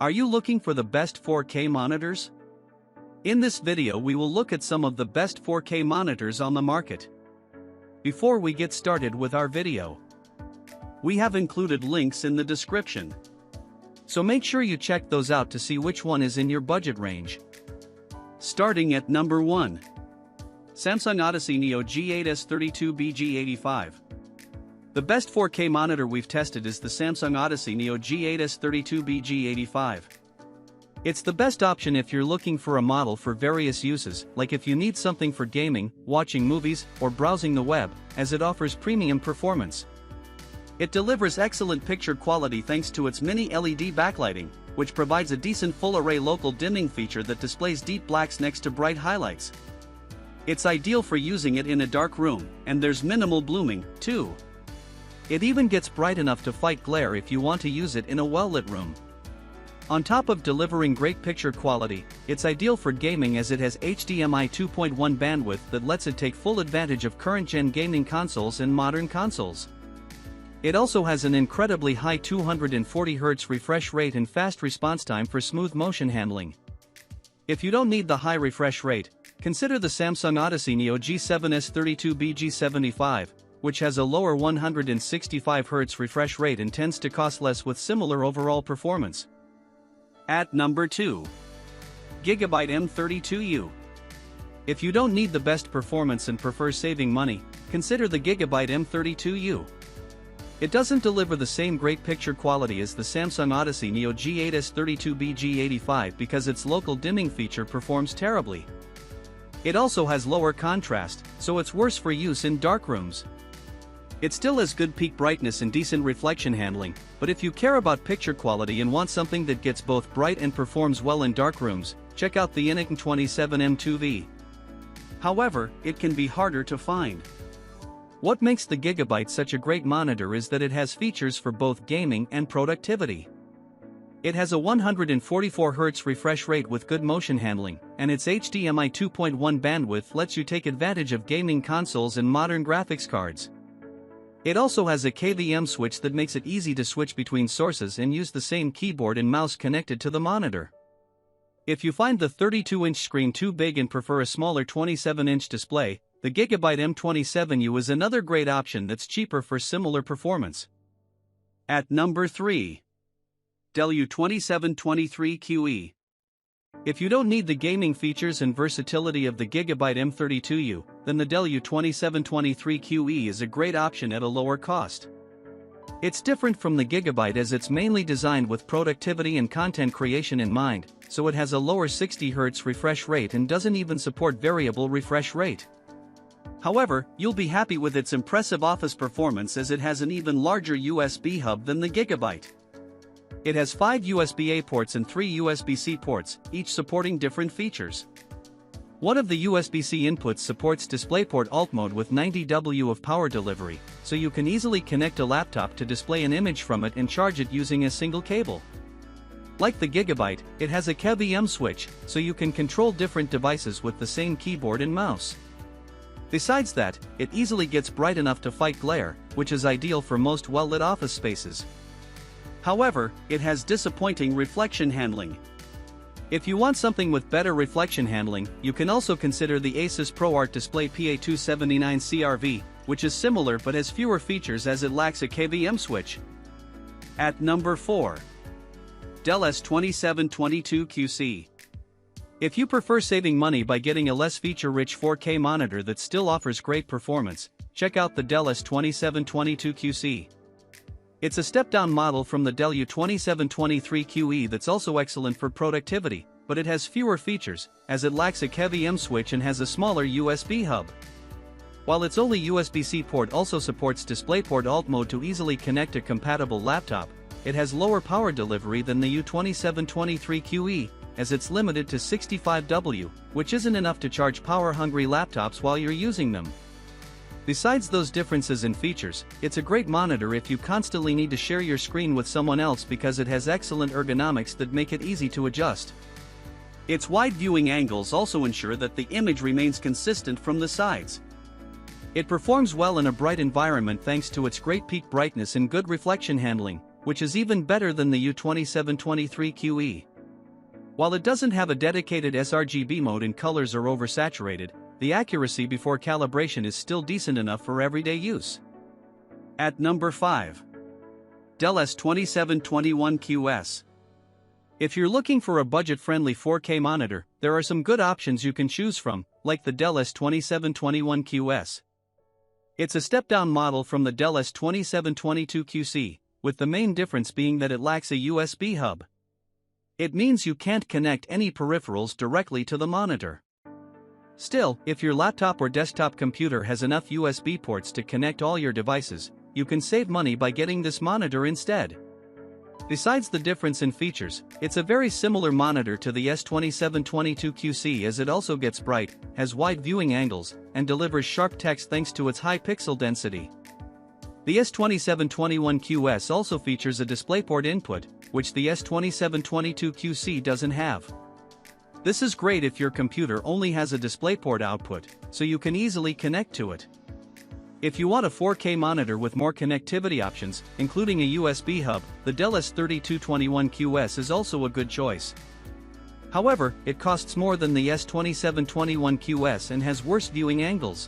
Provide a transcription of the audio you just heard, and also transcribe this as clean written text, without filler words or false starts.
Are you looking for the best 4K monitors? In this video we will look at some of the best 4K monitors on the market. Before we get started with our video, we have included links in the description. So make sure you check those out to see which one is in your budget range. Starting at number 1. Samsung Odyssey Neo G8S32BG85. The best 4K monitor we've tested is the Samsung Odyssey Neo G8S32BG85. It's the best option if you're looking for a model for various uses, like if you need something for gaming, watching movies, or browsing the web, as it offers premium performance. It delivers excellent picture quality thanks to its mini LED backlighting, which provides a decent full-array local dimming feature that displays deep blacks next to bright highlights. It's ideal for using it in a dark room, and there's minimal blooming, too. It even gets bright enough to fight glare if you want to use it in a well-lit room. On top of delivering great picture quality, it's ideal for gaming as it has HDMI 2.1 bandwidth that lets it take full advantage of current-gen gaming consoles and modern consoles. It also has an incredibly high 240Hz refresh rate and fast response time for smooth motion handling. If you don't need the high refresh rate, consider the Samsung Odyssey Neo G7S32BG75, which has a lower 165Hz refresh rate and tends to cost less with similar overall performance. At number 2. Gigabyte M32U. If you don't need the best performance and prefer saving money, consider the Gigabyte M32U. It doesn't deliver the same great picture quality as the Samsung Odyssey Neo G8S32BG85 because its local dimming feature performs terribly. It also has lower contrast, so it's worse for use in dark rooms. It still has good peak brightness and decent reflection handling, but if you care about picture quality and want something that gets both bright and performs well in dark rooms, check out the Aliexpress. However, it can be harder to find. What makes the Gigabyte such a great monitor is that it has features for both gaming and productivity. It has a 144Hz refresh rate with good motion handling, and its HDMI 2.1 bandwidth lets you take advantage of gaming consoles and modern graphics cards. It also has a KVM switch that makes it easy to switch between sources and use the same keyboard and mouse connected to the monitor. If you find the 32-inch screen too big and prefer a smaller 27-inch display, the Gigabyte M27U is another great option that's cheaper for similar performance. At number 3. Dell U2723QE. If you don't need the gaming features and versatility of the Gigabyte M32U, then the Dell U2723QE is a great option at a lower cost. It's different from the Gigabyte as it's mainly designed with productivity and content creation in mind, so it has a lower 60Hz refresh rate and doesn't even support variable refresh rate. However, you'll be happy with its impressive office performance as it has an even larger USB hub than the Gigabyte. It has 5 USB-A ports and 3 USB-C ports, each supporting different features. One of the USB-C inputs supports DisplayPort Alt mode with 90W of power delivery, so you can easily connect a laptop to display an image from it and charge it using a single cable. Like the Gigabyte, it has a KVM switch, so you can control different devices with the same keyboard and mouse. Besides that, it easily gets bright enough to fight glare, which is ideal for most well-lit office spaces. However, it has disappointing reflection handling. If you want something with better reflection handling, you can also consider the Asus ProArt Display PA279CRV, which is similar but has fewer features as it lacks a KVM switch. At number 4. Dell S2722QC. If you prefer saving money by getting a less feature-rich 4K monitor that still offers great performance, check out the Dell S2722QC. It's a step-down model from the Dell U2723QE that's also excellent for productivity, but it has fewer features, as it lacks a KVM switch and has a smaller USB hub. While its only USB-C port also supports DisplayPort Alt mode to easily connect a compatible laptop, it has lower power delivery than the U2723QE, as it's limited to 65W, which isn't enough to charge power-hungry laptops while you're using them. Besides those differences in features, it's a great monitor if you constantly need to share your screen with someone else because it has excellent ergonomics that make it easy to adjust. Its wide viewing angles also ensure that the image remains consistent from the sides. It performs well in a bright environment thanks to its great peak brightness and good reflection handling, which is even better than the U2723QE. While it doesn't have a dedicated sRGB mode in colors or oversaturated, the accuracy before calibration is still decent enough for everyday use. At number 5. Dell S2721QS. If you're looking for a budget-friendly 4K monitor, there are some good options you can choose from, like the Dell S2721QS. It's a step-down model from the Dell S2722QC, with the main difference being that it lacks a USB hub. It means you can't connect any peripherals directly to the monitor. Still, if your laptop or desktop computer has enough USB ports to connect all your devices, you can save money by getting this monitor instead. Besides the difference in features, it's a very similar monitor to the S2722QC, as it also gets bright, has wide viewing angles, and delivers sharp text thanks to its high pixel density. The S2721QS also features a DisplayPort input, which the S2722QC doesn't have. This is great if your computer only has a DisplayPort output, so you can easily connect to it. If you want a 4K monitor with more connectivity options, including a USB hub, the Dell S3221QS is also a good choice. However, it costs more than the S2721QS and has worse viewing angles.